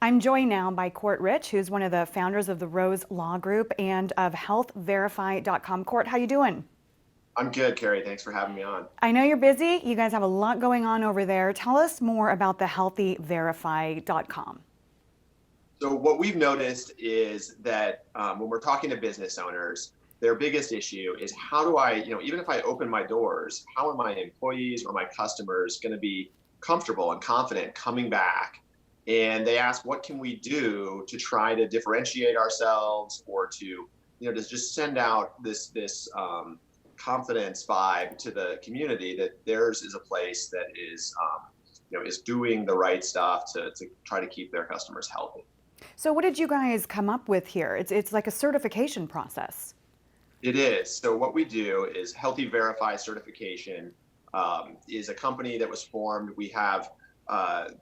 I'm joined now by Court Rich, who's one of the founders of the Rose Law Group and of HealthyVerify.com. Court, how you doing? I'm good, Carey. Thanks for having me on. I know you're busy. You guys have a lot going on over there. Tell us more about the HealthyVerify.com. So what we've noticed is that when we're talking to business owners, their biggest issue is how do I, even if I open my doors, how are my employees or my customers going to be comfortable and confident coming back? And they ask, what can we do to try to differentiate ourselves or to just send out this confidence vibe to the community that theirs is a place that is doing the right stuff to try to keep their customers healthy. So what did you guys come up with here? It's like a certification process. It is. So what we do is Healthy Verify certification is a company that was formed. We have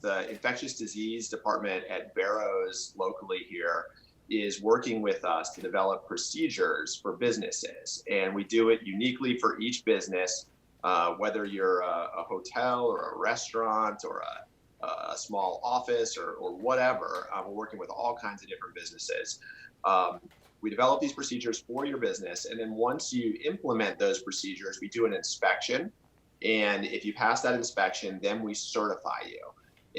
the infectious disease department at Barrows locally here is working with us to develop procedures for businesses. And we do it uniquely for each business, whether you're a hotel or a restaurant or a small office or whatever. We're working with all kinds of different businesses. We develop these procedures for your business. And then once you implement those procedures, we do an inspection. And if you pass that inspection, then we certify you.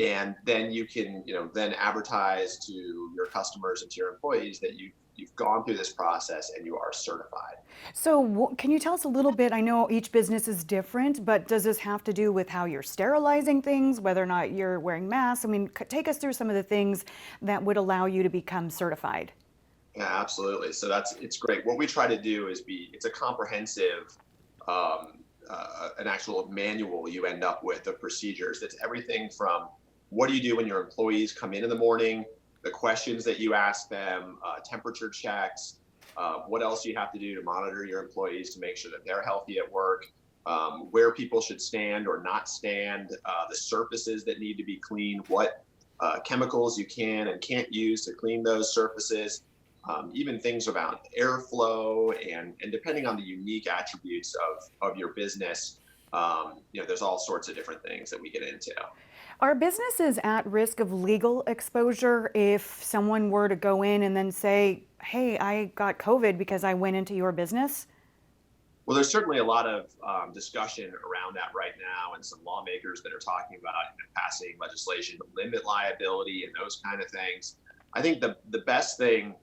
And then you can, then advertise to your customers and to your employees that you've gone through this process and you are certified. So can you tell us a little bit? I know each business is different, but does this have to do with how you're sterilizing things, whether or not you're wearing masks? I mean, take us through some of the things that would allow you to become certified. Yeah, absolutely. So it's great. What we try to do is it's a comprehensive, an actual manual you end up with of procedures. That's everything from what do you do when your employees come in the morning, the questions that you ask them, temperature checks, what else you have to do to monitor your employees to make sure that they're healthy at work, where people should stand or not stand, the surfaces that need to be cleaned, what chemicals you can and can't use to clean those surfaces. Even things about airflow and depending on the unique attributes of your business, there's all sorts of different things that we get into. Are businesses at risk of legal exposure if someone were to go in and then say, hey, I got COVID because I went into your business? Well, there's certainly a lot of discussion around that right now, and some lawmakers that are talking about passing legislation to limit liability and those kind of things. I think the best thing,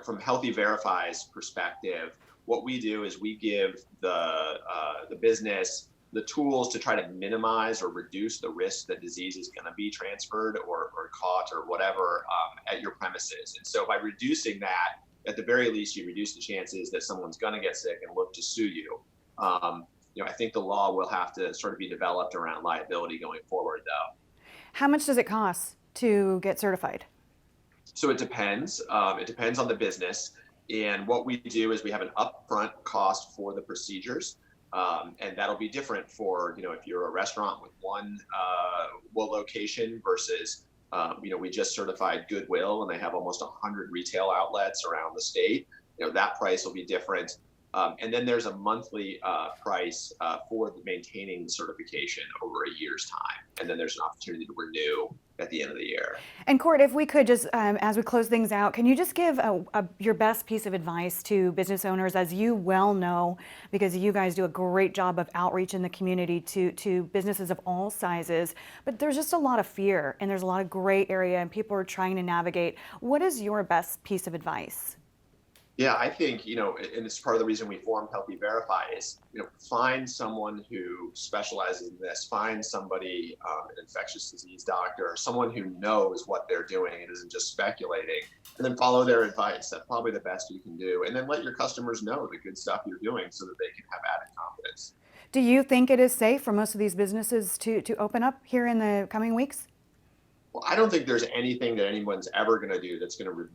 from Healthy Verify's perspective, what we do is we give the business the tools to try to minimize or reduce the risk that disease is going to be transferred or caught or whatever at your premises. And so by reducing that, at the very least, you reduce the chances that someone's going to get sick and look to sue you. I think the law will have to sort of be developed around liability going forward, though. How much does it cost to get certified? So it depends. It depends on the business. And what we do is we have an upfront cost for the procedures. And that'll be different for, if you're a restaurant with one location versus, we just certified Goodwill and they have almost 100 retail outlets around the state. That price will be different. And then there's a monthly price for maintaining the certification over a year's time. And then there's an opportunity to renew at the end of the year. And Court, if we could just, as we close things out, can you just give your best piece of advice to business owners, as you well know, because you guys do a great job of outreach in the community to businesses of all sizes, but there's just a lot of fear and there's a lot of gray area and people are trying to navigate. What is your best piece of advice? Yeah, I think, and it's part of the reason we formed Healthy Verify is, find someone who specializes in this, find somebody, an infectious disease doctor, someone who knows what they're doing and isn't just speculating, and then follow their advice. That's probably the best you can do. And then let your customers know the good stuff you're doing so that they can have added confidence. Do you think it is safe for most of these businesses to open up here in the coming weeks? Well, I don't think there's anything that anyone's ever going to do that's going to,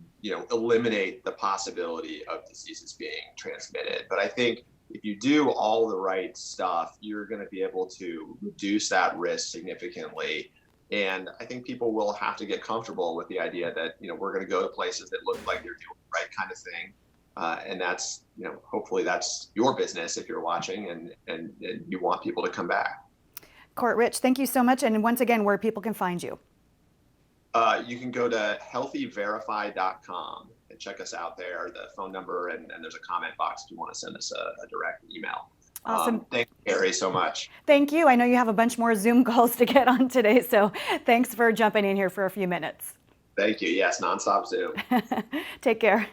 eliminate the possibility of diseases being transmitted. But I think if you do all the right stuff, you're going to be able to reduce that risk significantly. And I think people will have to get comfortable with the idea that, we're going to go to places that look like they're doing the right kind of thing. And that's, hopefully that's your business if you're watching and you want people to come back. Court Rich, thank you so much. And once again, where people can find you. You can go to HealthyVerify.com and check us out there. The phone number and there's a comment box if you want to send us a direct email. Awesome. Thank you, Carey, so much. Thank you. I know you have a bunch more Zoom calls to get on today, so thanks for jumping in here for a few minutes. Thank you. Yes, nonstop Zoom. Take care.